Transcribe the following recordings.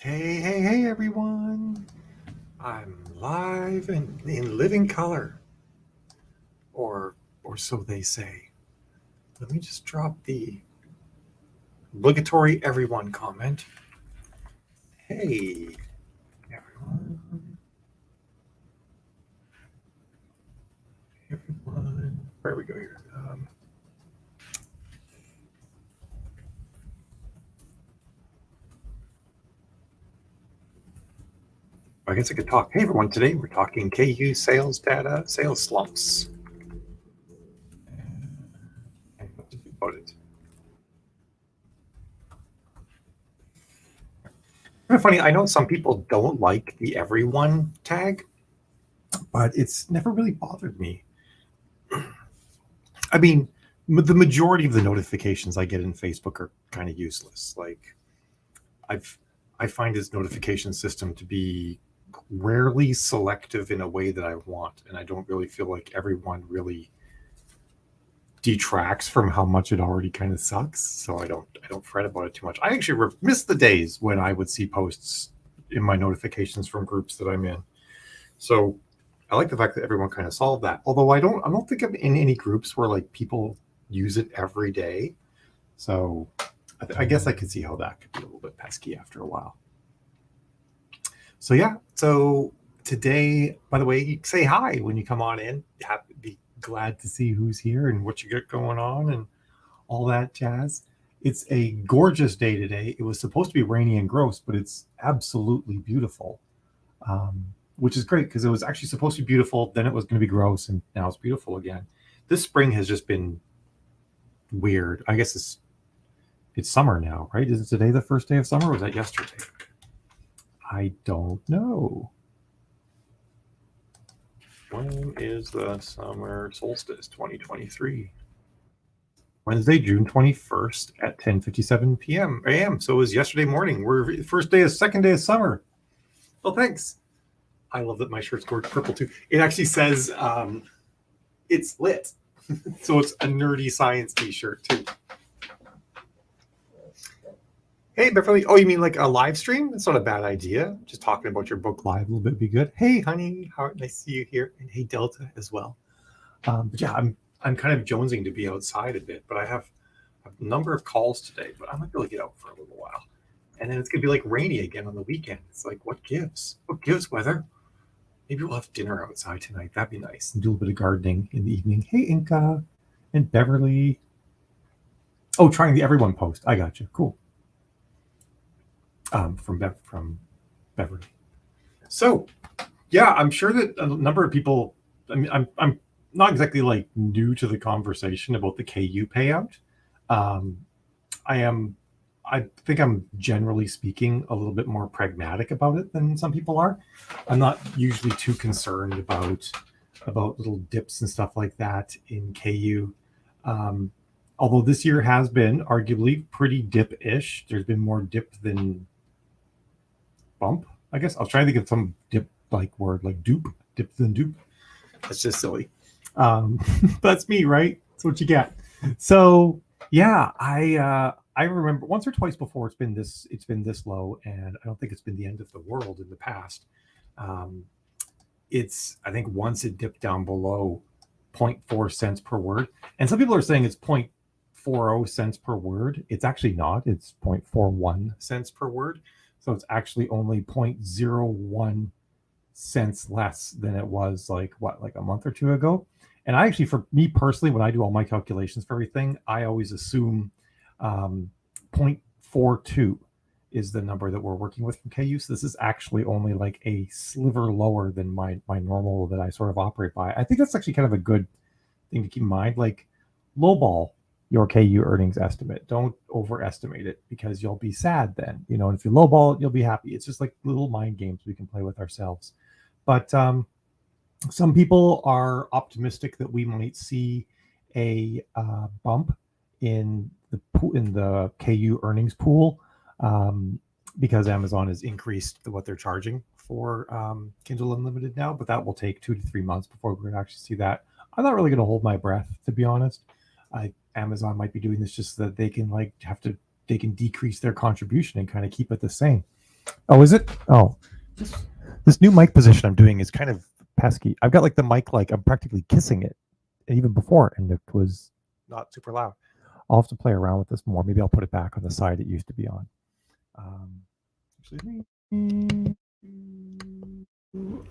Hey, everyone. I'm live and in living color. Or so they say. Let me just drop the obligatory everyone comment. Hey, everyone. Where we go here? I guess I could talk. Hey, everyone. Today we're talking KU sales data, sales slumps. And what to do about it. Kind of funny. I know some people don't like the everyone tag, but it's never really bothered me. I mean, the majority of the notifications I get in Facebook are kind of useless. Like, I find its notification system to be rarely selective in a way that I want, and I don't really feel like everyone really detracts from how much it already kind of sucks. So I don't fret about it too much. I actually miss the days when I would see posts in my notifications from groups that I'm in. So I like the fact that everyone kind of solved that. Although I don't think I'm in any groups where like people use it every day. So I guess I could see how that could be a little bit pesky after a while. So yeah. So today, by the way, say hi when you come on in. Be glad to see who's here and what you got going on and all that jazz. It's a gorgeous day today. It was supposed to be rainy and gross, but it's absolutely beautiful. Which is great because it was actually supposed to be beautiful. Then it was going to be gross, and now it's beautiful again. This spring has just been weird. I guess it's summer now, right? Is it today the first day of summer, or was that yesterday? I don't know. When is the summer solstice 2023? Wednesday, June 21st at 10:57 p.m. a.m. So it was yesterday morning. We're second day of summer. Well, thanks. I love that my shirt's purple too. It actually says it's lit. So it's a nerdy science t-shirt too. Hey, Beverly. Oh, you mean like a live stream? That's not a bad idea. Just talking about your book live a little bit would be good. Hey, honey. Nice to see you here. And hey, Delta as well. But yeah, I'm kind of jonesing to be outside a bit, but I have a number of calls today, but I might be able to get out for a little while. And then it's going to be like rainy again on the weekend. It's like, what gives? What gives, weather? Maybe we'll have dinner outside tonight. That'd be nice. And do a little bit of gardening in the evening. Hey, Inca and Beverly. Oh, trying the everyone post. I got you. Cool. From Beverly. So, yeah, I'm sure that a number of people. I mean, I'm not exactly like new to the conversation about the KU payout. Um, I think I'm generally speaking a little bit more pragmatic about it than some people are. I'm not usually too concerned about little dips and stuff like that in KU. Although this year has been arguably pretty dip-ish. There's been more dip than bump, I guess. I was trying to think of some dip like word like dupe, dip than dupe. That's just silly. That's me, right? That's what you get. So yeah, I remember once or twice before it's been this low, and I don't think it's been the end of the world in the past. It's I think once it dipped down below 0.4 cents per word, and some people are saying it's 0.40 cents per word. It's actually not. It's 0.41 cents per word. So it's actually only 0.01 cents less than it was like a month or two ago. And I actually, for me personally, when I do all my calculations for everything, I always assume 0.42 is the number that we're working with from KU. So this is actually only like a sliver lower than my normal that I sort of operate by. I think that's actually kind of a good thing to keep in mind. Like lowball your KU earnings estimate. Don't overestimate it because you'll be sad then. And if you lowball it, you'll be happy. It's just like little mind games we can play with ourselves. But some people are optimistic that we might see a bump in the KU earnings pool because Amazon has increased what they're charging for Kindle Unlimited now, but that will take 2 to 3 months before we're going to actually see that. I'm not really going to hold my breath, to be honest. Amazon might be doing this just so that they can decrease their contribution and kind of keep it the same. Oh, is it? Oh, this new mic position I'm doing is kind of pesky. I've got like the mic, like I'm practically kissing it, even before, and it was not super loud. I'll have to play around with this more. Maybe I'll put it back on the side it used to be on.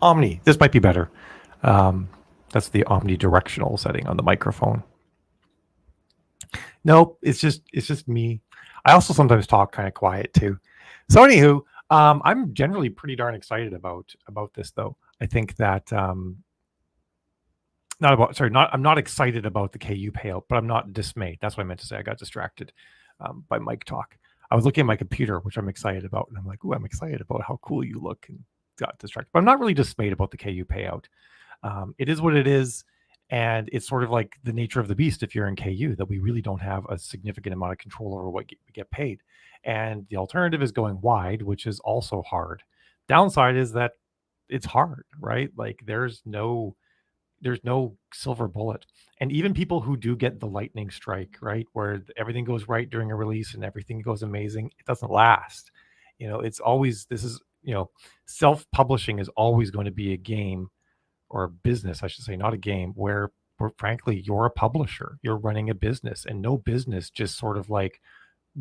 Omni. This might be better. That's the omnidirectional setting on the microphone. Nope, it's just me. I also sometimes talk kind of quiet too. So anywho, I'm generally pretty darn excited about this though. I think that I'm not excited about the KU payout, but I'm not dismayed. That's what I meant to say. I got distracted by mic talk. I was looking at my computer, which I'm excited about, and I'm like, "Ooh, I'm excited about how cool you look," and got distracted. But I'm not really dismayed about the KU payout. It is what it is, and it's sort of like the nature of the beast if you're in KU, that we really don't have a significant amount of control over what we get paid. And the alternative is going wide, which is also hard. Downside is that it's hard, right? Like there's no silver bullet. And even people who do get the lightning strike, right, where everything goes right during a release and everything goes amazing, it doesn't last. It's always, this is, self-publishing is always going to be a game, or a business, I should say, not a game, where frankly you're a publisher, you're running a business, and no business just sort of like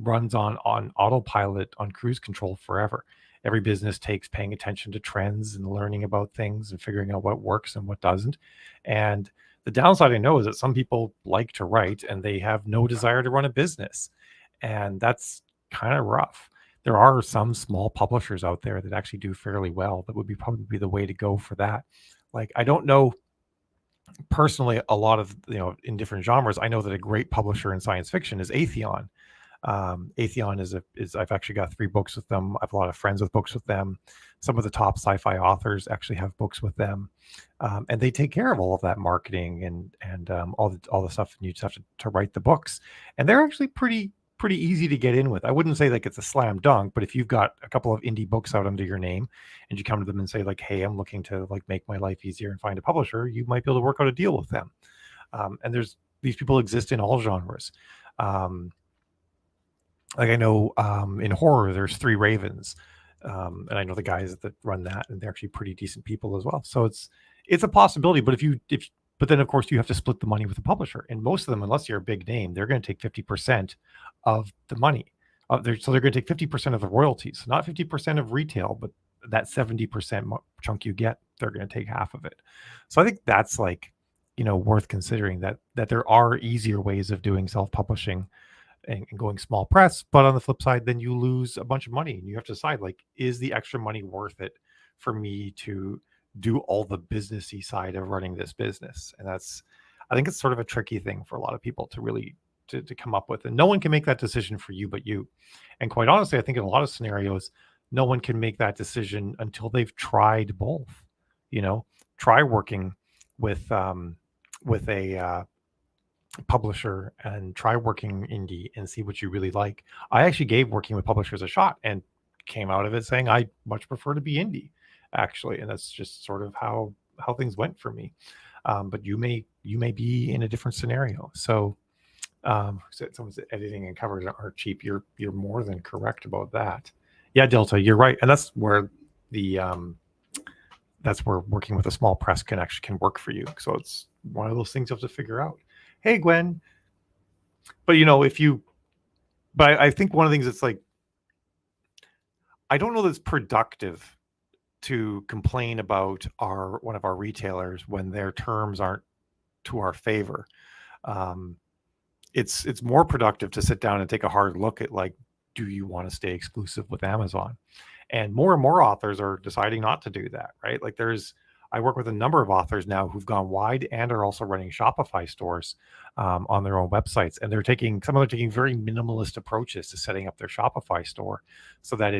runs on autopilot, on cruise control forever. Every business takes paying attention to trends and learning about things and figuring out what works and what doesn't. And the downside I know is that some people like to write and they have no desire to run a business. And that's kind of rough. There are some small publishers out there that actually do fairly well. That would be probably the way to go for that. Like, I don't know personally a lot of, in different genres. I know that a great publisher in science fiction is Atheon. Atheon is I've actually got 3 books with them. I have a lot of friends with books with them. Some of the top sci-fi authors actually have books with them, and they take care of all of that marketing and all the stuff you just have to write the books. And they're actually pretty easy to get in with. I wouldn't say like it's a slam dunk, but if you've got a couple of indie books out under your name and you come to them and say like, "Hey, I'm looking to like make my life easier and find a publisher," you might be able to work out a deal with them. And these people exist in all genres. Like I know in horror, there's 3 Ravens, and I know the guys that run that, and they're actually pretty decent people as well. So it's a possibility. But but then of course you have to split the money with the publisher, and most of them, unless you're a big name, they're going to take 50% of the money. So they're going to take 50% of the royalties, not 50% of retail, but that 70% chunk you get, they're going to take half of it. So I think that's like, worth considering, that there are easier ways of doing self-publishing and going small press. But on the flip side, then you lose a bunch of money and you have to decide, like, is the extra money worth it for me to do all the businessy side of running this business? And I think it's sort of a tricky thing for a lot of people to really to come up with, and no one can make that decision for you but you. And quite honestly, I think in a lot of scenarios, no one can make that decision until they've tried both. Try working with a publisher and try working indie and see what you really like. I actually gave working with publishers a shot and came out of it saying I much prefer to be indie, actually, and that's just sort of how things went for me. But you may be in a different scenario. So someone's editing and covers aren't cheap. You're more than correct about that. Yeah, Delta, you're right, and that's where that's where working with a small press can work for you. So it's one of those things you have to figure out. Hey, Gwen. But I think one of the things that's like, I don't know that it's productive to complain about one of our retailers when their terms aren't to our favor. It's more productive to sit down and take a hard look at, like, do you want to stay exclusive with Amazon? And more authors are deciding not to do that, right? Like I work with a number of authors now who've gone wide and are also running Shopify stores on their own websites. And some of them are taking very minimalist approaches to setting up their Shopify store so that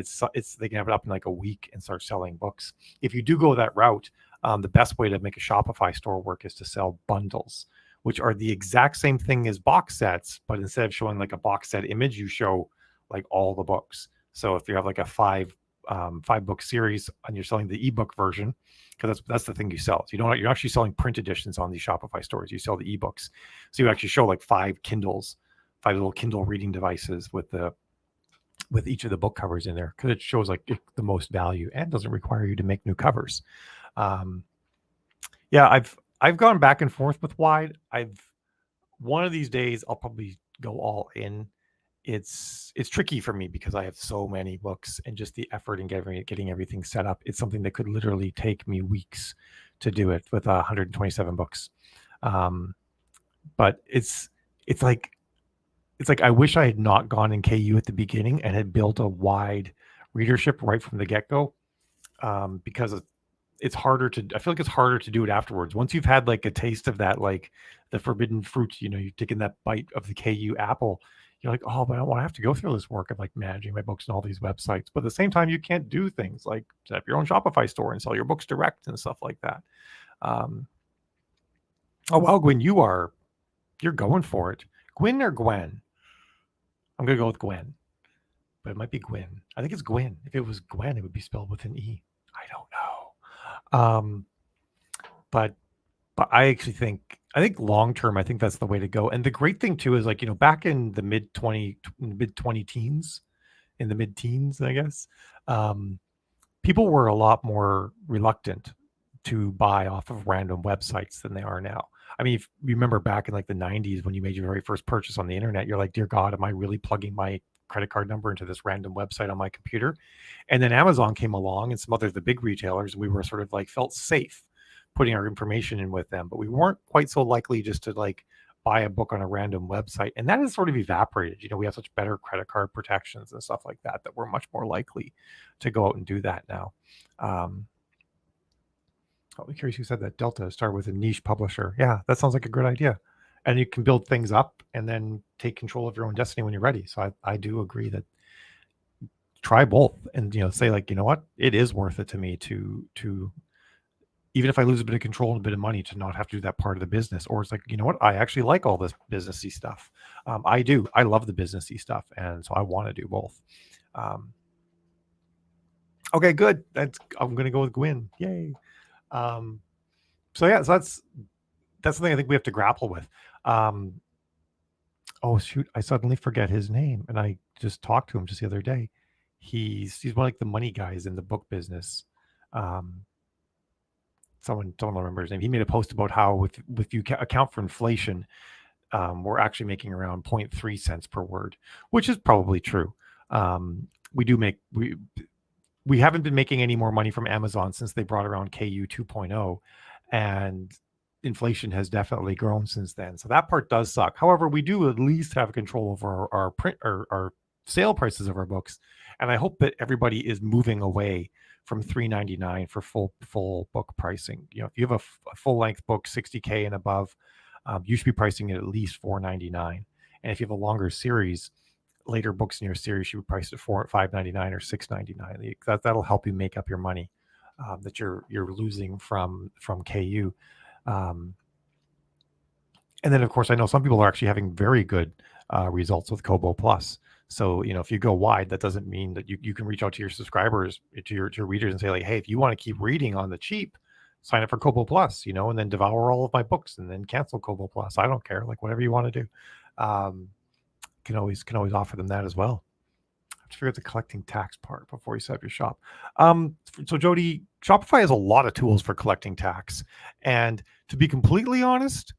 they can have it up in like a week and start selling books. If you do go that route, the best way to make a Shopify store work is to sell bundles, which are the exact same thing as box sets, but instead of showing like a box set image, you show like all the books. So if you have like a 5 book series and you're selling the ebook version, because that's the thing you sell. So you're actually selling print editions on these Shopify stores. You sell the ebooks. So you actually show like 5 little Kindle reading devices with the with each of the book covers in there because it shows like the most value and doesn't require you to make new covers. Yeah, I've gone back and forth with wide. One of these days I'll probably go all in. It's tricky for me because I have so many books and just the effort in getting everything set up. It's something that could literally take me weeks to do it with 127 books. But it's like I wish I had not gone in KU at the beginning and had built a wide readership right from the get-go, because it's harder to, I feel like it's harder to do it afterwards. Once you've had like a taste of that, like the forbidden fruit, you've taken that bite of the KU apple, you're like, oh, but I don't want to have to go through this work of like managing my books and all these websites. But at the same time, you can't do things like set up your own Shopify store and sell your books direct and stuff like that. Oh, well, Gwen, you're going for it. Gwyn or Gwen? I'm going to go with Gwen, but it might be Gwyn. I think it's Gwyn. If it was Gwen, it would be spelled with an E. I don't know. But I actually think long term, I think that's the way to go. And the great thing too is like, back in the mid 20 teens, in the mid teens, I guess, people were a lot more reluctant to buy off of random websites than they are now. I mean, if you remember back in like the 90s when you made your very first purchase on the internet, you're like, dear God, am I really plugging my credit card number into this random website on my computer? And then Amazon came along and some other the big retailers, and we were sort of like felt safe putting our information in with them, but we weren't quite so likely just to like buy a book on a random website. And that has sort of evaporated. We have such better credit card protections and stuff like that we're much more likely to go out and do that now. I'll be curious who said that. Delta, start with a niche publisher. Yeah, that sounds like a good idea. And you can build things up and then take control of your own destiny when you're ready. So I do agree that try both and, say like, you know what, it is worth it to me to even if I lose a bit of control and a bit of money, to not have to do that part of the business. Or it's like, you know what, I actually like all this businessy stuff. I love the businessy stuff. And so I want to do both. Okay, good. I'm going to go with Gwyn. Yay. So that's something I think we have to grapple with. Oh shoot, I suddenly forget his name, and I just talked to him just the other day. He's one of like the money guys in the book business. Someone don't remember his name. He made a post about how if you account for inflation, we're actually making around 0.3 cents per word, which is probably true. We haven't been making any more money from Amazon since they brought around KU 2.0, and inflation has definitely grown since then. So that part does suck. However, we do at least have control over our print or our sale prices of our books, and I hope that everybody is moving away from $3.99 for full book pricing. If you have a full length book, 60K and above, you should be pricing it at least $4.99. And if you have a longer series, later books in your series, you would price it $5.99 or $6.99. That'll help you make up your money that you're losing from KU. And then of course, I know some people are actually having very good results with Kobo Plus. So if you go wide, that doesn't mean that you can reach out to your subscribers, to your readers, and say like, hey, if you want to keep reading on the cheap, sign up for Kobo Plus, and then devour all of my books and then cancel Kobo Plus. I don't care, like whatever you want to do. Can always offer them that as well. I have to figure out the collecting tax part before you set up your shop. So Jody, Shopify has a lot of tools for collecting tax, and to be completely honest,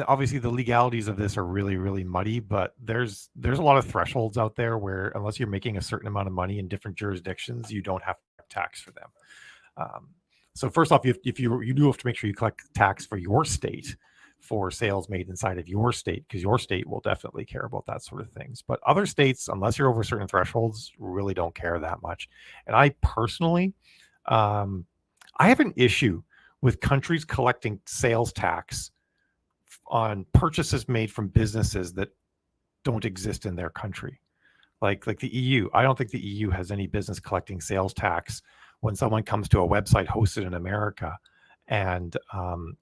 obviously the legalities of this are really, really muddy, but there's a lot of thresholds out there where unless you're making a certain amount of money in different jurisdictions, you don't have to tax for them. So first off, you do have to make sure you collect tax for your state for sales made inside of your state, because your state will definitely care about that sort of things. But other states, unless you're over certain thresholds, really don't care that much. And I personally, I have an issue with countries collecting sales tax on purchases made from businesses that don't exist in their country. Like the EU. I don't think the EU has any business collecting sales tax when someone comes to a website hosted in America and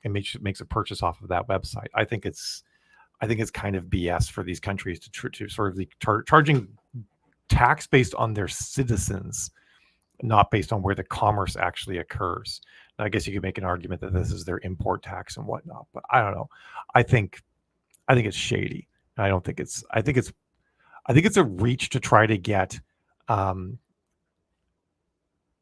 makes a purchase off of that website. I think it's kind of BS for these countries to sort of charging tax based on their citizens, not based on where the commerce actually occurs. Now, I guess you could make an argument that this is their import tax and whatnot, but I don't know. I think I think it's shady. I don't think it's. I think it's a reach to try to get um,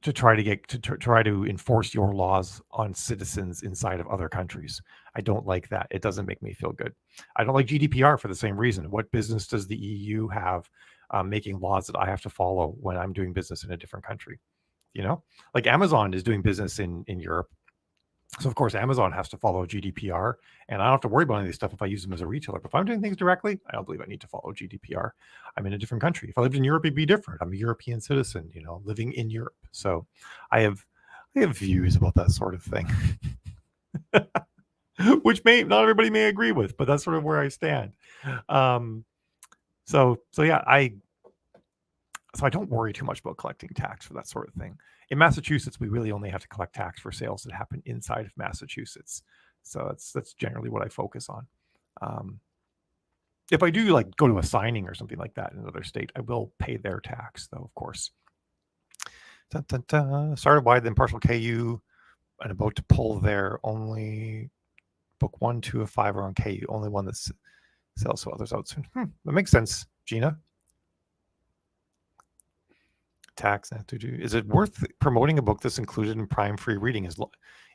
try to enforce your laws on citizens inside of other countries. I don't like that. It doesn't make me feel good. I don't like GDPR for the same reason. What business does the EU have making laws that I have to follow when I'm doing business in a different country? You know, like Amazon is doing business in Europe. So of course Amazon has to follow GDPR, and I don't have to worry about any of this stuff if I use them as a retailer. But if I'm doing things directly, I don't believe I need to follow GDPR. I'm in a different country. If I lived in Europe, it'd be different. I'm a European citizen, living in Europe. So I have I have views about that sort of thing, which may not everybody may agree with, but that's sort of where I stand. Um, so yeah, I don't worry too much about collecting tax for that sort of thing. In Massachusetts, we really only have to collect tax for sales that happen inside of Massachusetts. So that's generally what I focus on. Um, if I do like go to a signing or something like that in another state, I will pay their tax, though, of course. Dun, dun, dun. Started wide, then partial KU, and about to pull their only book 1, 2 of 5 are on KU. Only one that's sells, so others out soon. That makes sense, Gina. Tax is it worth promoting a book that's included in Prime free reading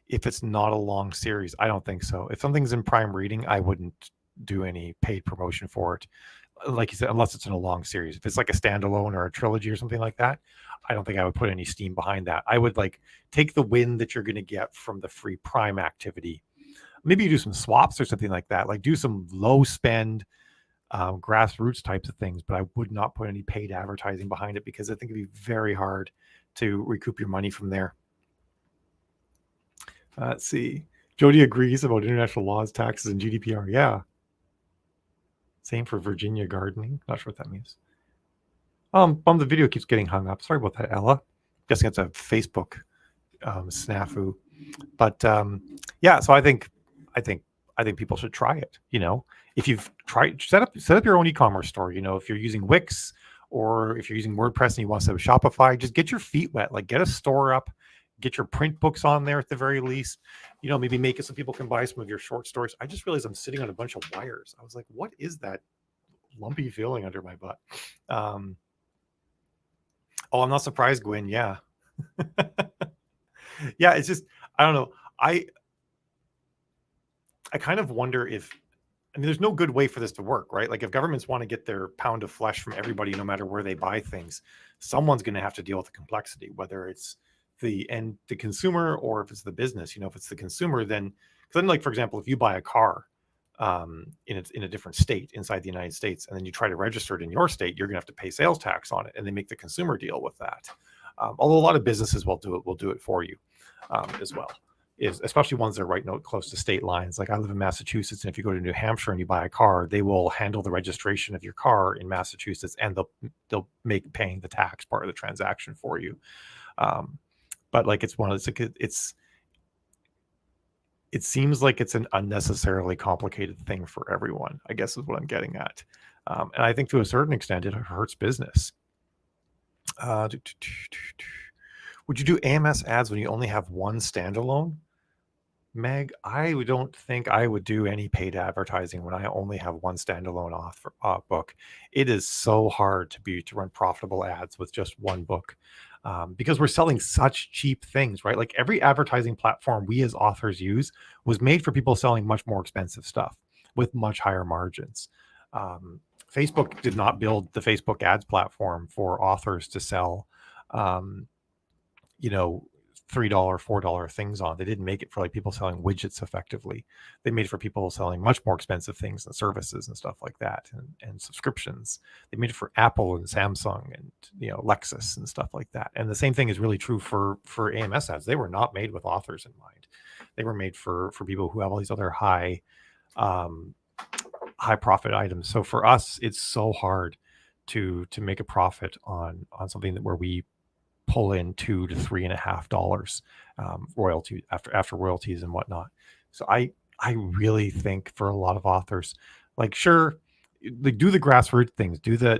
if it's not a long series? I don't think so. If something's in Prime reading, I wouldn't do any paid promotion for it, like you said, unless it's in a long series. If it's like a standalone or a trilogy or something like that, I don't think I would put any steam behind that. I would like take the win that you're going to get from the free Prime activity. Maybe you do some swaps or something like that, like do some low spend grassroots types of things, but I would not put any paid advertising behind it because I think it'd be very hard to recoup your money from there. Let's see. Jody agrees about international laws, taxes, and GDPR. Yeah. Same for Virginia gardening. Not sure what that means. The video keeps getting hung up. Sorry about that, Ella. Guessing it's a Facebook snafu. But yeah, so I think people should try it. If you've tried, set up your own e-commerce store. If you're using Wix or if you're using WordPress and you want to set up Shopify, just get your feet wet. Like get a store up, get your print books on there at the very least. Maybe make it so people can buy some of your short stories. I just realized I'm sitting on a bunch of wires. I was like, what is that lumpy feeling under my butt? I'm not surprised, Gwen. Yeah. Yeah, it's just, I don't know. I kind of wonder there's no good way for this to work, right? Like if governments want to get their pound of flesh from everybody, no matter where they buy things, someone's going to have to deal with the complexity, whether it's the consumer or if it's the business. If it's the consumer, then like, for example, if you buy a car in a different state inside the United States, and then you try to register it in your state, you're going to have to pay sales tax on it, and they make the consumer deal with that. Although a lot of businesses will do it for you as well. Especially ones that are right close to state lines. Like I live in Massachusetts, and if you go to New Hampshire and you buy a car, they will handle the registration of your car in Massachusetts, and they'll make paying the tax part of the transaction for you. But like it seems like it's an unnecessarily complicated thing for everyone, I guess is what I'm getting at. And I think to a certain extent it hurts business. Would you do AMS ads when you only have one standalone? Meg, I don't think I would do any paid advertising when I only have one standalone book. It is so hard to run profitable ads with just one book because we're selling such cheap things, right? Like every advertising platform we as authors use was made for people selling much more expensive stuff with much higher margins. Facebook did not build the Facebook ads platform for authors to sell $3, $4 things on. They didn't make it for like people selling widgets effectively. They made it for people selling much more expensive things and services and stuff like that, and subscriptions. They made it for Apple and Samsung and Lexus and stuff like that. And the same thing is really true for AMS ads. They were not made with authors in mind. They were made for people who have all these other high profit items. So for us, it's so hard to make a profit on something where we pull in $2 to $3.50 royalty after royalties and whatnot. So I really think for a lot of authors, like sure, like do the grassroots things, do the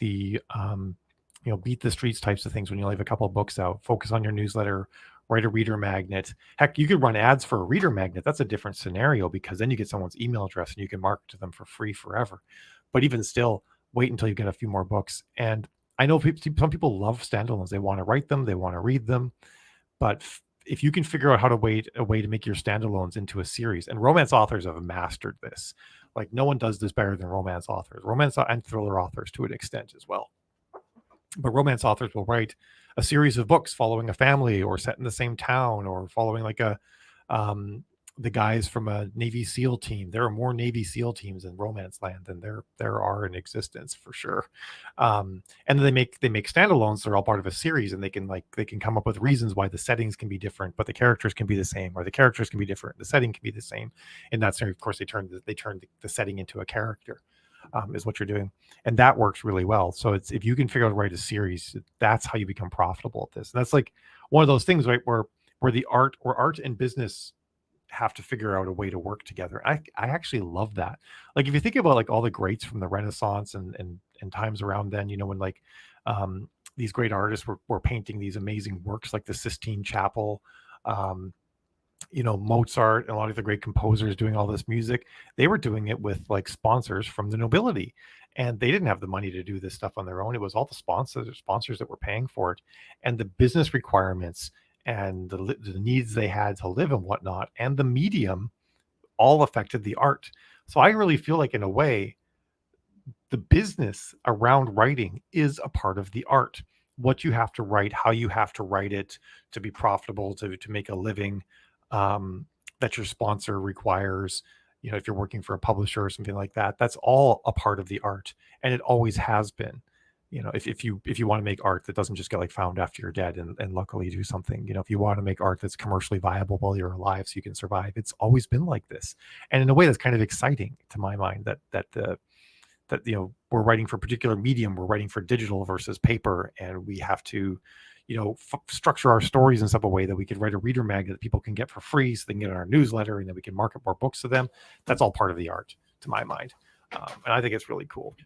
beat the streets types of things when you only have a couple of books out. Focus on your newsletter, write a reader magnet. Heck, you could run ads for a reader magnet. That's a different scenario because then you get someone's email address and you can market to them for free forever. But even still, wait until you get a few more books. And I know some people love standalones. They want to write them, they want to read them. But if you can figure out how to wait a way to make your standalones into a series, and romance authors have mastered this. Like no one does this better than romance authors, romance and thriller authors to an extent as well. But romance authors will write a series of books following a family or set in the same town or following like the guys from a Navy SEAL team. There are more Navy SEAL teams in romance land than there are in existence for sure. And then they make standalones. They're all part of a series, and they can come up with reasons why the settings can be different, but the characters can be the same, or the characters can be different. The setting can be the same. In that scenario, of course, they turn the setting into a character. Is what you're doing, and that works really well. So it's if you can figure out how to write a series, that's how you become profitable at this. And that's like one of those things, right, where art and business have to figure out a way to work together. I actually love that. Like if you think about like all the greats from the Renaissance and times around then, when like these great artists were painting these amazing works like the Sistine Chapel, Mozart and a lot of the great composers doing all this music, they were doing it with like sponsors from the nobility, and they didn't have the money to do this stuff on their own. It was all the sponsors that were paying for it, and the business requirements and the needs they had to live and whatnot, and the medium all affected the art. So I really feel like in a way, the business around writing is a part of the art. What you have to write, how you have to write it to be profitable, to make a living, that your sponsor requires, if you're working for a publisher or something like that, that's all a part of the art. And it always has been. If you want to make art that doesn't just get like found after you're dead and luckily do something, if you want to make art that's commercially viable while you're alive so you can survive, it's always been like this. And in a way that's kind of exciting to my mind that we're writing for a particular medium, we're writing for digital versus paper, and we have to structure our stories in such a way that we could write a reader magnet that people can get for free so they can get on our newsletter, and then we can market more books to them. That's all part of the art to my mind. And I think it's really cool.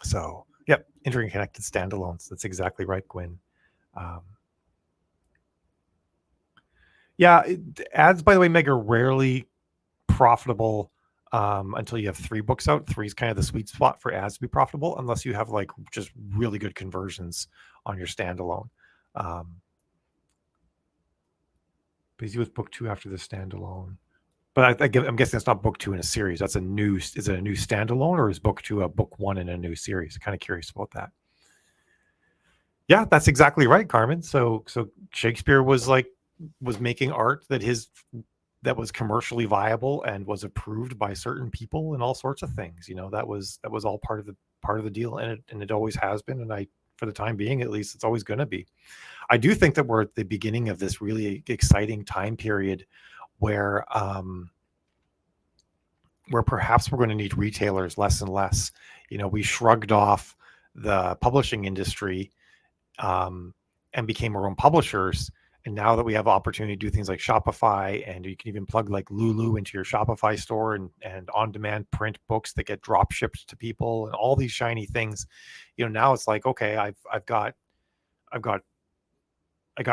So yep, interconnected standalones. That's exactly right, Gwen. Ads, by the way, Meg, are rarely profitable until you have 3 books out. 3 is kind of the sweet spot for ads to be profitable, unless you have like just really good conversions on your standalone. Busy with book 2 after the standalone. But I'm guessing it's not book 2 in a series. Is it a new standalone, or is book 2 a book 1 in a new series? I'm kind of curious about that. Yeah, that's exactly right, Carmen. So Shakespeare was making art that was commercially viable and was approved by certain people and all sorts of things. That was all part of the deal, and it always has been. And for the time being, at least, it's always going to be. I do think that we're at the beginning of this really exciting time period where perhaps we're going to need retailers less and less. We shrugged off the publishing industry and became our own publishers. And now that we have opportunity to do things like Shopify, and you can even plug like Lulu into your Shopify store and on-demand print books that get drop shipped to people and all these shiny things, now it's like, okay, I got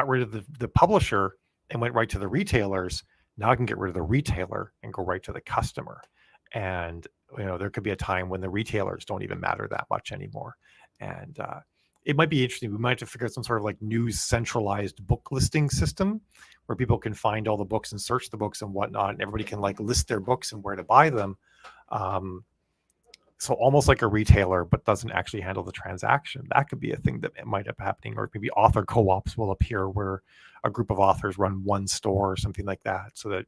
rid of the publisher and went right to the retailers. Now I can get rid of the retailer and go right to the customer. And, there could be a time when the retailers don't even matter that much anymore. And it might be interesting. We might have to figure out some sort of like new centralized book listing system where people can find all the books and search the books and whatnot. And everybody can like list their books and where to buy them. So almost like a retailer, but doesn't actually handle the transaction. That could be a thing that might end up happening. Or maybe author co-ops will appear where a group of authors run one store or something like that, so that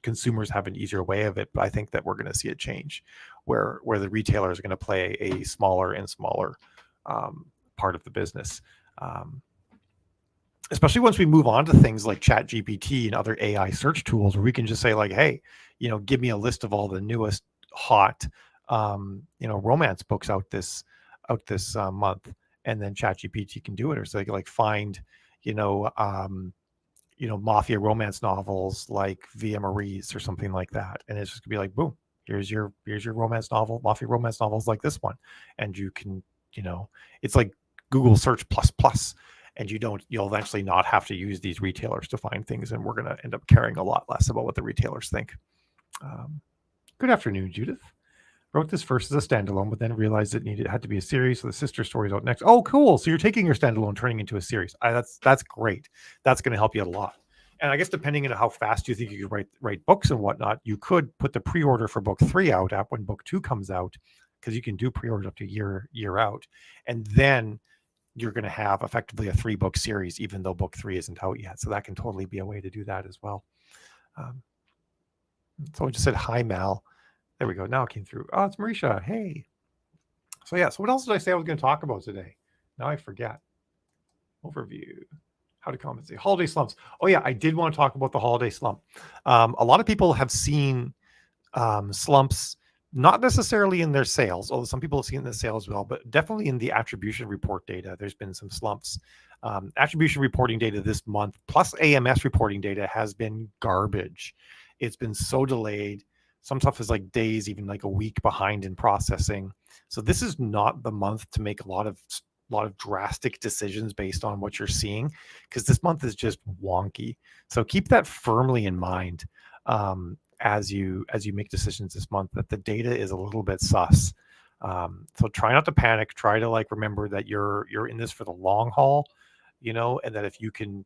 consumers have an easier way of it. But I think that we're going to see a change where the retailers are going to play a smaller and smaller part of the business. Especially once we move on to things like ChatGPT and other AI search tools, where we can just say like, hey, give me a list of all the newest hot romance books out this month, and then ChatGPT can do it. Or so they can like find mafia romance novels like Via Marie's or something like that, and it's just gonna be like, boom, here's your romance novel, mafia romance novels like this one. And you can it's like Google search plus, and you'll eventually not have to use these retailers to find things, and we're going to end up caring a lot less about what the retailers think. Good afternoon, Judith. Wrote this first as a standalone, but then realized it had to be a series, so the sister story's out next. Oh, cool. So you're taking your standalone, turning into a series. That's great. That's going to help you a lot. And I guess depending on how fast you think you can write books and whatnot, you could put the pre-order for book 3 out when book 2 comes out, because you can do pre-orders up to year out. And then you're going to have effectively a 3-book series, even though book 3 isn't out yet. So that can totally be a way to do that as well. So I just said, hi, Mal. There we go. Now it came through. Oh, it's Marisha. Hey. So yeah. So what else did I say I was going to talk about today? Now I forget. Overview. How to compensate. Holiday slumps. Oh yeah, I did want to talk about the holiday slump. A lot of people have seen slumps, not necessarily in their sales, although some people have seen it in the sales as well, but definitely in the attribution report data. There's been some slumps. Attribution reporting data this month, plus AMS reporting data, has been garbage. It's been so delayed. Some stuff is like days, even like a week behind in processing. So this is not the month to make a lot of drastic decisions based on what you're seeing, because this month is just wonky. So keep that firmly in mind as you make decisions this month, that the data is a little bit sus. So try not to panic. Try to remember that you're in this for the long haul, and that if you can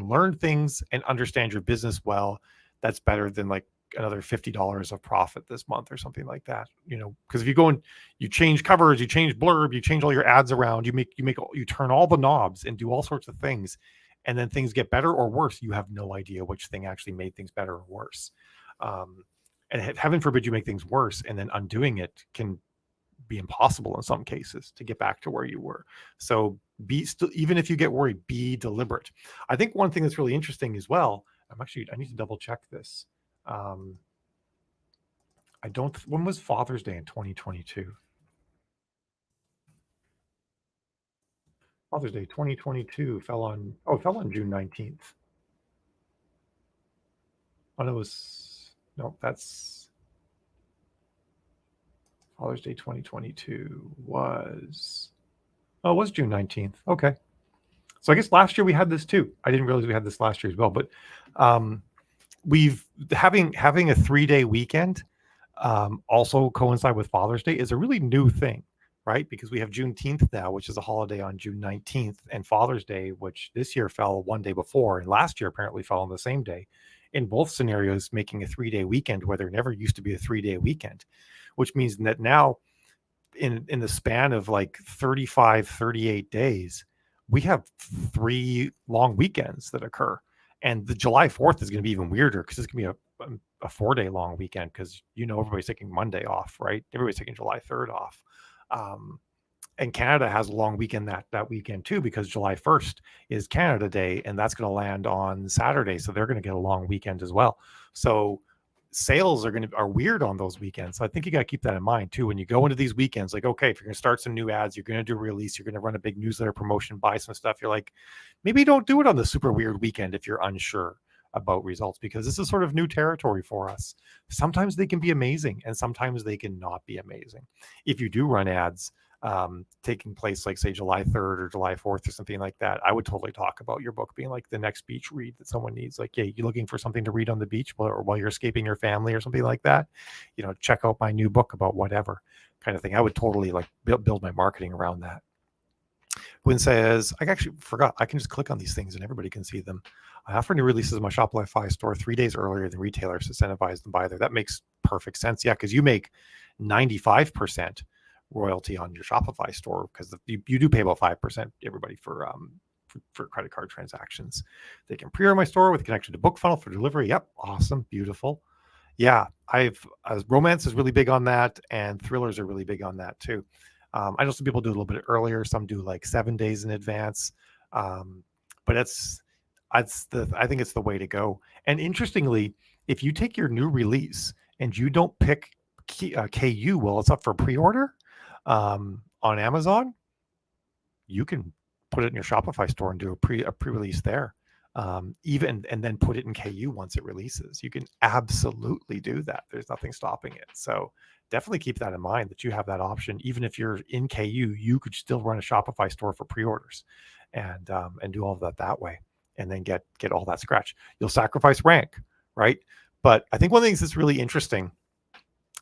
learn things and understand your business well, that's better than another $50 of profit this month or something like that, because if you go and you change covers, you change blurb, you change all your ads around, you turn all the knobs and do all sorts of things, and then things get better or worse, you have no idea which thing actually made things better or worse. And heaven forbid you make things worse, and then undoing it can be impossible in some cases to get back to where you were. So even if you get worried, be deliberate. I think one thing that's really interesting as well, I need to double check this. When was Father's Day in 2022? Father's Day 2022 fell on June 19th. Oh, that's Father's Day 2022 was June 19th. Okay. So I guess last year we had this too. I didn't realize we had this last year as well, but having a 3-day weekend also coincide with Father's Day is a really new thing, right? Because we have Juneteenth now, which is a holiday on June 19th, and Father's Day, which this year fell one day before, and last year apparently fell on the same day. In both scenarios, making a 3-day weekend where there never used to be a 3-day weekend, which means that now in the span of 35, 38 days, we have 3 long weekends that occur. And the July 4th is going to be even weirder, because it's going to be a 4-day long weekend, because everybody's taking Monday off, right? Everybody's taking July 3rd off. And Canada has a long weekend that weekend too, because July 1st is Canada Day, and that's going to land on Saturday, so they're going to get a long weekend as well. So sales are weird on those weekends. So I think you got to keep that in mind too when you go into these weekends. Okay, if you're going to start some new ads, you're going to do a release, you're going to run a big newsletter promotion, buy some stuff, you're maybe don't do it on the super weird weekend if you're unsure about results, because this is sort of new territory for us. Sometimes they can be amazing, and sometimes they can not be amazing. If you do run ads taking place say July 3rd or July 4th or something like that, I would totally talk about your book being the next beach read that someone needs. You're looking for something to read on the beach while you're escaping your family or something like that, check out my new book about whatever kind of thing. I would totally build my marketing around that. Gwen says, I actually forgot, I can just click on these things and everybody can see them. I offer new releases in my Shopify store 3 days earlier than retailers to incentivize them to buy there. That makes perfect sense. Yeah, because you make 95% royalty on your Shopify store, because you do pay about 5%, everybody, for credit card transactions. They can pre-order my store with connection to BookFunnel for delivery. Yep, awesome, beautiful. Yeah, romance is really big on that, and thrillers are really big on that too. I know some people do a little bit earlier, some do 7 days in advance, but I think it's the way to go. And interestingly, if you take your new release and you don't pick KU while it's up for pre-order on Amazon, you can put it in your Shopify store and do a pre-release there, and then put it in KU once it releases. You can absolutely do that. There's nothing stopping it. So definitely keep that in mind, that you have that option. Even if you're in KU, you could still run a Shopify store for pre-orders and do all of that way, and then get all that scratch. You'll sacrifice rank, right? But I think one of the things that's really interesting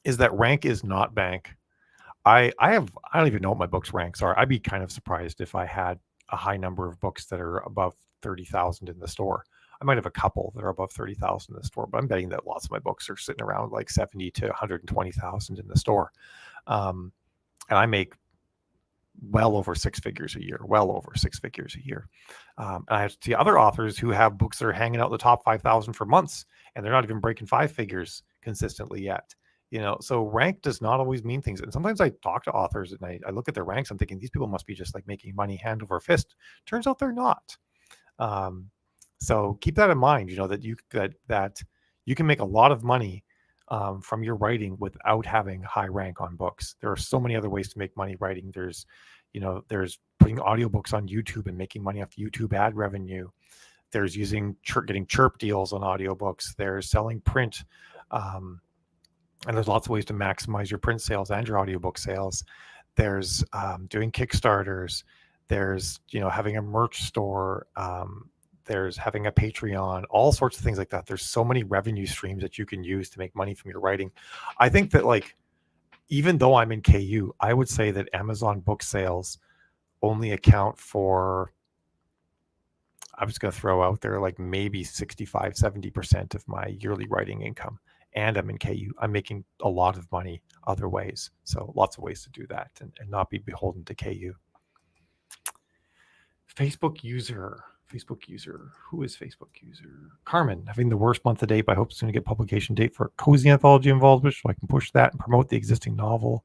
is that rank is not bank. I don't even know what my books ranks are. I'd be kind of surprised if I had a high number of books that are above 30,000 in the store. I might have a couple that are above 30,000 in the store, but I'm betting that lots of my books are sitting around like 70 to 120,000 in the store. And I make well over six figures a year. And I have to see other authors who have books that are hanging out in the top 5,000 for months, and they're not even breaking five figures consistently yet. So rank does not always mean things. And sometimes I talk to authors and I look at their ranks. I'm thinking these people must be just like making money hand over fist. Turns out they're not. So keep that in mind. That you can make a lot of money from your writing without having high rank on books. There are so many other ways to make money writing. There's putting audiobooks on YouTube and making money off YouTube ad revenue. There's getting chirp deals on audiobooks. There's selling print. And there's lots of ways to maximize your print sales and your audiobook sales. There's doing Kickstarters. There's, having a merch store. There's having a Patreon, all sorts of things like that. There's so many revenue streams that you can use to make money from your writing. I think that, like, even though I'm in KU, I would say that Amazon book sales only account for, I'm just going to throw out there, like maybe 65, 70% of my yearly writing income. And I'm in KU. I'm making a lot of money other ways. So lots of ways to do that and not be beholden to KU. Facebook user. Who is Facebook user? Carmen, having the worst month to date, but I hope soon to get publication date for a cozy anthology involved, so I can push that and promote the existing novel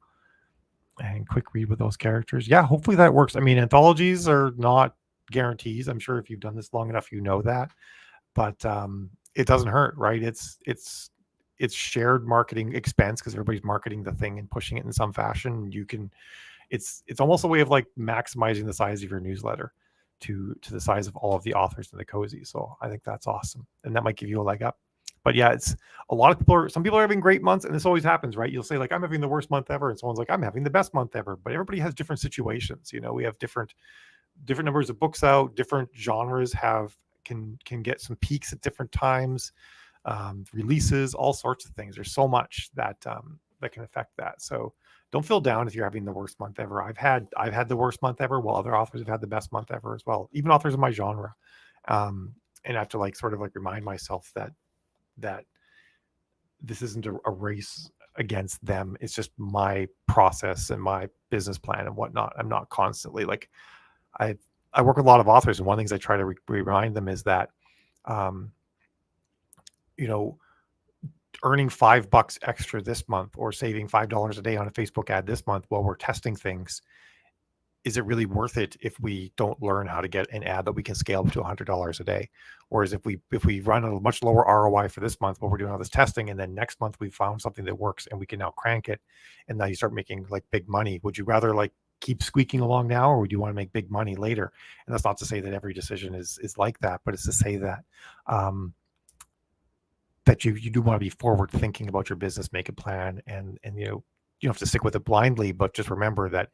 and quick read with those characters. Yeah, hopefully that works. I mean, anthologies are not guarantees. I'm sure if you've done this long enough, you know that. But it doesn't hurt, right? It's shared marketing expense because everybody's marketing the thing and pushing it in some fashion. It's almost a way of like maximizing the size of your newsletter to the size of all of the authors in the cozy. So I think that's awesome. And that might give you a leg up. But yeah, it's a lot of people some people are having great months, and this always happens, right? You'll say like, I'm having the worst month ever. And someone's like, I'm having the best month ever. But everybody has different situations. We have different numbers of books out, different genres can get some peaks at different times. Releases, all sorts of things. There's so much that can affect that. So don't feel down if you're having the worst month ever. I've had the worst month ever, while other authors have had the best month ever as well. Even authors in my genre. And I have to sort of remind myself that this isn't a race against them. It's just my process and my business plan and whatnot. I'm not constantly I work with a lot of authors, and one of the things I try to remind them is that earning $5 extra this month or saving $5 a day on a Facebook ad this month while we're testing things, is it really worth it if we don't learn how to get an ad that we can scale up to $100 a day? Whereas if we run a much lower ROI for this month while we're doing all this testing, and then next month we found something that works and we can now crank it, and now you start making big money, would you rather keep squeaking along now, or would you want to make big money later? And that's not to say that every decision is like that, but it's to say that that you do want to be forward thinking about your business, make a plan, and you don't have to stick with it blindly, but just remember that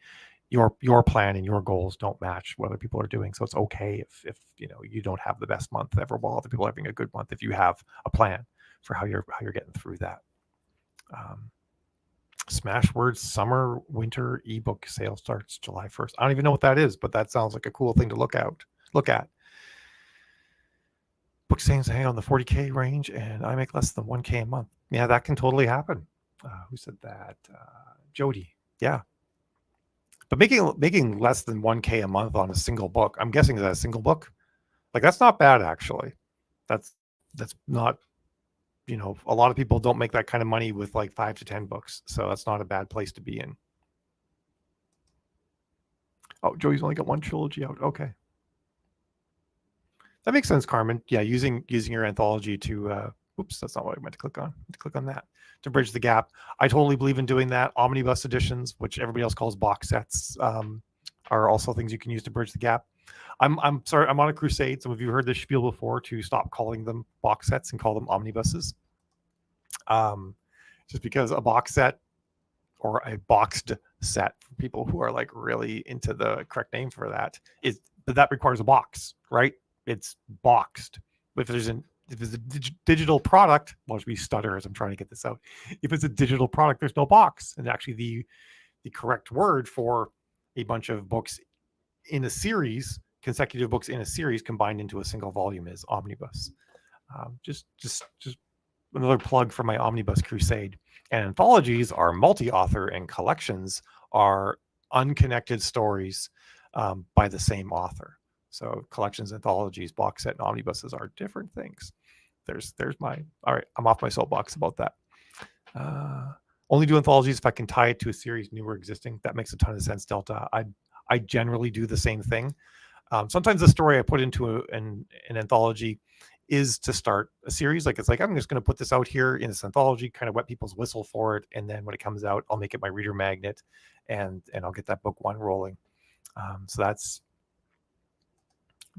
your plan and your goals don't match what other people are doing. So it's okay if you don't have the best month ever while other people are having a good month, if you have a plan for how you're getting through that. Smashwords summer winter ebook sale starts July 1st. I don't even know what that is, but that sounds like a cool thing to look at. Book sales hang on the 40K range, and I make less than 1K a month. Yeah, that can totally happen. Who said that? Jody. Yeah. But making less than 1K a month on a single book, I'm guessing that a single book, that's not bad, actually. That's not, a lot of people don't make that kind of money with 5 to 10 books. So that's not a bad place to be in. Oh, Joey's only got one trilogy out. Okay. That makes sense, Carmen. Yeah, using your anthology to oops, that's not what I meant to click on. To click on that to bridge the gap. I totally believe in doing that. Omnibus editions, which everybody else calls box sets, are also things you can use to bridge the gap. I'm sorry, I'm on a crusade. Some of you heard this spiel before, to stop calling them box sets and call them omnibuses. Just because a box set or a boxed set for people who are like really into the correct name for that. But that requires a box, right? It's boxed. If it's a digital product, watch me stutter as I'm trying to get this out. If it's a digital product, there's no box. And actually the correct word for a bunch of books in a series, consecutive books in a series combined into a single volume is omnibus. Just another plug for my omnibus crusade. And anthologies are multi-author, and collections are unconnected stories by the same author. So collections, anthologies, box set, and omnibuses are different things. There's my, all right, I'm off my soapbox about that. Only do anthologies if I can tie it to a series new or existing. That makes a ton of sense, Delta. I generally do the same thing. Sometimes the story I put into an anthology is to start a series. Like, it's like, I'm just going to put this out here in this anthology, kind of wet people's whistle for it. And then when it comes out, I'll make it my reader magnet and I'll get that book one rolling. So that's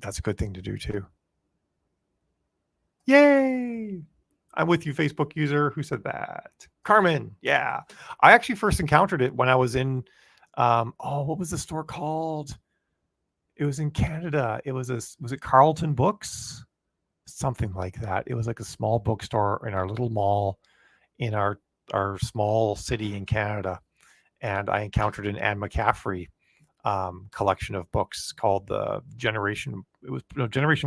a good thing to do too. Yay! I'm with you, Facebook user. Who said that? Carmen. Yeah. I actually first encountered it when I was in, what was the store called? It was in Canada. Was it Carlton Books? Something like that. It was like a small bookstore in our little mall in our small city in Canada. And I encountered an Anne McCaffrey collection of books called the Generation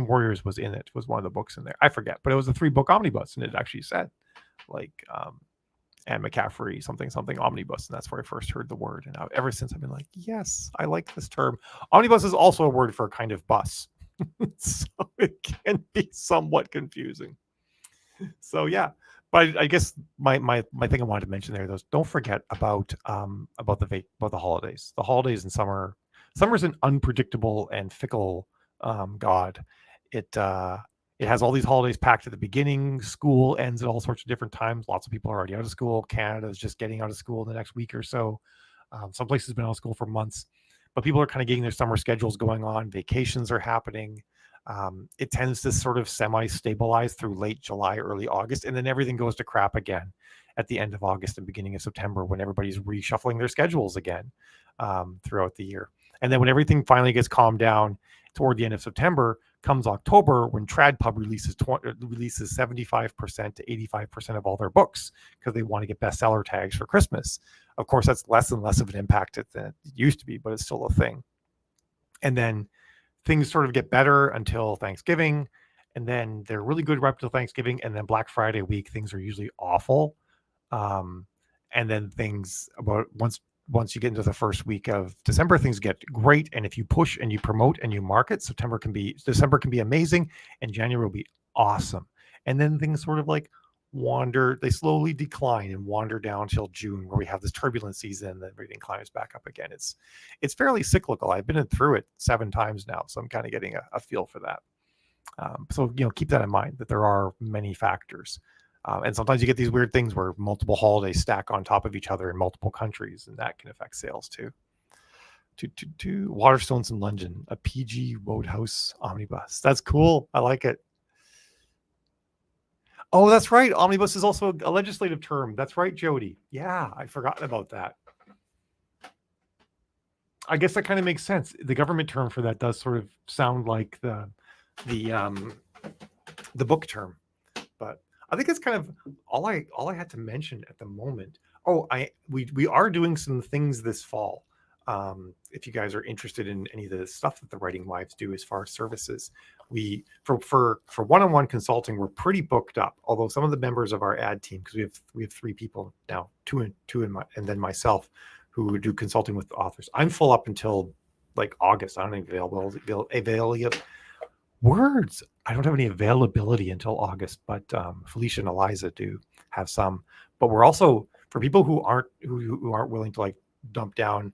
Warriors was in it, was one of the books in there. I forget, but it was a 3-book omnibus, and it actually said like Anne McCaffrey something omnibus, and that's where I first heard the word. And ever since I've been like, yes, I like this term. Omnibus is also a word for a kind of bus. So it can be somewhat confusing. So yeah, but I guess my thing I wanted to mention there, don't forget about the holidays. The holidays in summer. Summer is an unpredictable and fickle god. It has all these holidays packed at the beginning. School ends at all sorts of different times. Lots of people are already out of school. Canada is just getting out of school in the next week or so. Some places have been out of school for months, but people are kind of getting their summer schedules going on. Vacations are happening. It tends to sort of semi-stabilize through late July, early August, and then everything goes to crap again at the end of August and beginning of September, when everybody's reshuffling their schedules again throughout the year. And then when everything finally gets calmed down toward the end of September, comes October, when TradPub releases 75% to 85% of all their books because they want to get bestseller tags for Christmas. Of course, that's less and less of an impact than it used to be, but it's still a thing. And then things sort of get better until Thanksgiving, and then they're really good right up till Thanksgiving, and then Black Friday week, things are usually awful. And then things about once you get into the first week of December, things get great. And if you push and you promote and you market, December can be amazing, and January will be awesome. And then things sort of like they slowly decline and wander down till June, where we have this turbulent season, and then everything climbs back up again. It's fairly cyclical. I've been through it 7 times now, so I'm kind of getting a feel for that. So keep that in mind, that there are many factors. And sometimes you get these weird things where multiple holidays stack on top of each other in multiple countries, and that can affect sales too. Waterstones in London, a PG Roadhouse omnibus. That's cool. I like it. Oh, that's right. Omnibus is also a legislative term. That's right, Jody. Yeah, I'd forgotten about that. I guess that kind of makes sense. The government term for that does sort of sound like the book term, but I think it's kind of all I had to mention at the moment. Oh, we are doing some things this fall. If you guys are interested in any of the stuff that the Writing Wives do as far as services, we for one-on-one consulting, we're pretty booked up. Although some of the members of our ad team, because we have 3 people now, two and then myself, who do consulting with authors. I'm full up until like August. I don't have availability. Words. I don't have any availability until August, but Felicia and Eliza do have some. But we're also, for people who aren't willing to like dump down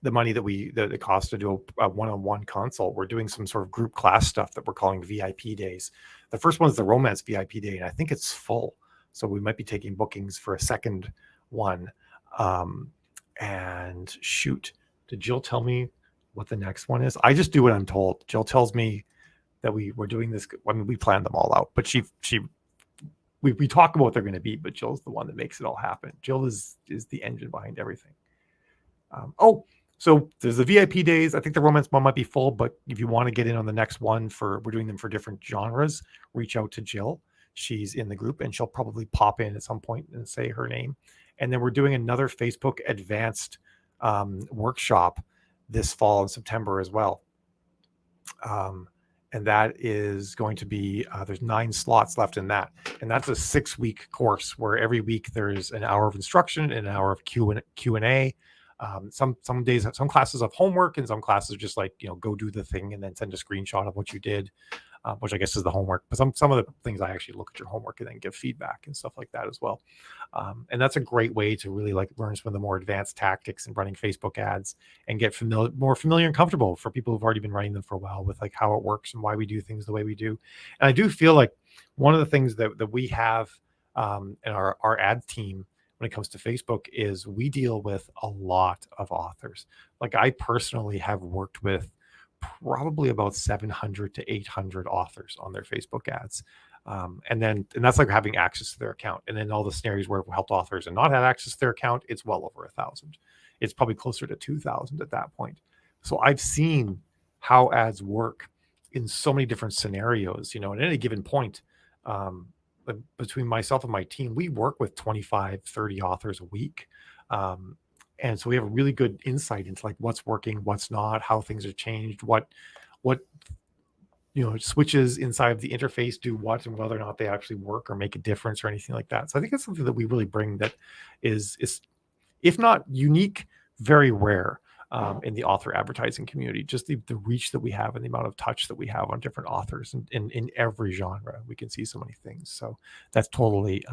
the money that it costs to do a one-on-one consult, we're doing some sort of group class stuff that we're calling VIP days. The first one is the romance VIP day, and I think it's full, so we might be taking bookings for a second one. And shoot, did Jill tell me what the next one is? I just do what I'm told. Jill tells me that we're doing this. I mean, we planned them all out, but she we talk about what they're going to be, but Jill's the one that makes it all happen. Jill is the engine behind everything. So there's the VIP days. I think the romance one might be full, but if you want to get in on the next one, we're doing them for different genres, reach out to Jill. She's in the group and she'll probably pop in at some point and say her name. And then we're doing another Facebook advanced workshop this fall in September as well. And that is going to be, there's 9 slots left in that. And that's a 6-week course where every week there's an hour of instruction and an hour of Q&A. Some days, some classes have homework, and some classes are just like, go do the thing and then send a screenshot of what you did, which I guess is the homework. But some of the things I actually look at your homework and then give feedback and stuff like that as well. And that's a great way to really learn some of the more advanced tactics in running Facebook ads and get more familiar and comfortable for people who've already been running them for a while with how it works and why we do things the way we do. And I do feel like one of the things that we have in our ad team when it comes to Facebook is we deal with a lot of authors. I personally have worked with probably about 700 to 800 authors on their Facebook ads. And that's having access to their account. And then all the scenarios where we've helped authors and not have access to their account, it's well over 1,000. It's probably closer to 2,000 at that point. So I've seen how ads work in so many different scenarios, at any given point. Between myself and my team, we work with 25, 30 authors a week. And so we have a really good insight into what's working, what's not, how things have changed, what switches inside of the interface do what, and whether or not they actually work or make a difference or anything like that. So I think it's something that we really bring that is if not unique, very rare in the author advertising community. Just the reach that we have and the amount of touch that we have on different authors in every genre. We can see so many things. So that's totally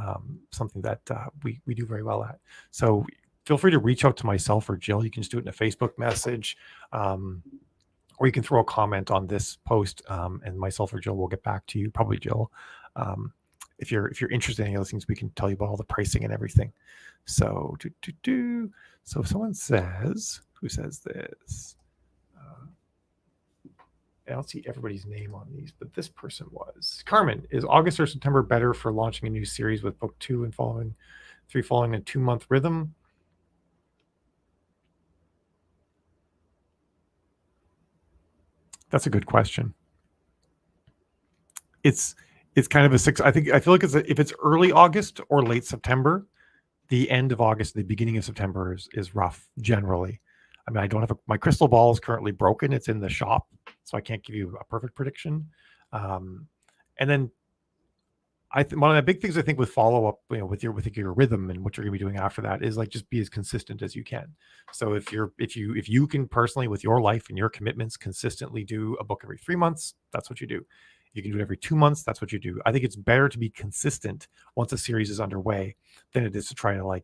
something that we do very well at. So feel free to reach out to myself or Jill. You can just do it in a Facebook message, or you can throw a comment on this post, and myself or Jill will get back to you. Probably Jill. If you're interested in any of those things, we can tell you about all the pricing and everything. So So if someone says, who says this? I don't see everybody's name on these, but this person was. Carmen, is August or September better for launching a new series with book 2 and following a 2-month rhythm? That's a good question. It's kind of a 6. I feel like if it's early August or late September, the end of August, the beginning of September is rough generally. I mean, I don't have my crystal ball is currently broken. It's in the shop, so I can't give you a perfect prediction. And then one of the big things I think with follow up, with your rhythm and what you're going to be doing after that is just be as consistent as you can. So if you can personally with your life and your commitments consistently do a book every 3 months, that's what you do. You can do it every 2 months. That's what you do. I think it's better to be consistent once a series is underway than it is to try to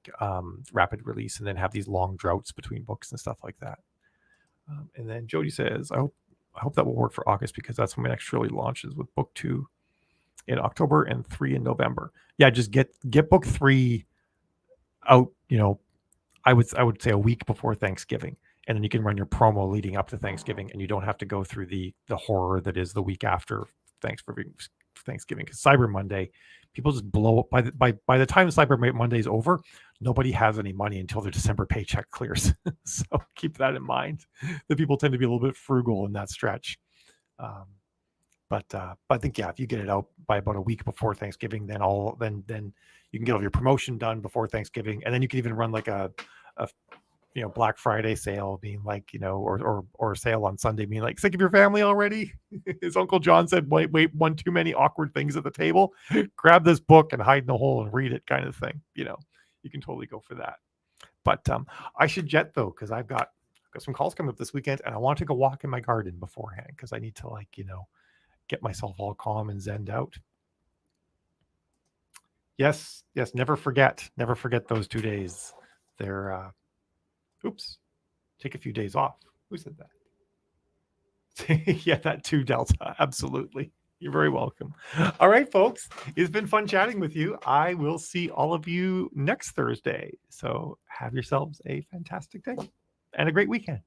rapid release and then have these long droughts between books and stuff like that. And then Jody says, I hope that will work for August because that's when my next trilogy launches with book 2 in October and 3 in November. Yeah, just get book 3 out. I would say a week before Thanksgiving. And then you can run your promo leading up to Thanksgiving, and you don't have to go through the horror that is the week after Thanksgiving. Because Cyber Monday, people just blow up. By the time Cyber Monday is over, nobody has any money until their December paycheck clears. So keep that in mind. The people tend to be a little bit frugal in that stretch. But I think if you get it out by about a week before Thanksgiving, then you can get all your promotion done before Thanksgiving, and then you can even run a Black Friday sale, being or sale on Sunday, being sick of your family already. His Uncle John said, wait, one too many awkward things at the table. Grab this book and hide in a hole and read it, kind of thing. You can totally go for that. But I should jet though, because I've got some calls coming up this weekend, and I want to go walk in my garden beforehand because I need to get myself all calm and zenned out. Yes, never forget those 2 days. They're take a few days off. Who said that? Yeah, that too, Delta. Absolutely. You're very welcome. All right, folks. It's been fun chatting with you. I will see all of you next Thursday. So have yourselves a fantastic day and a great weekend.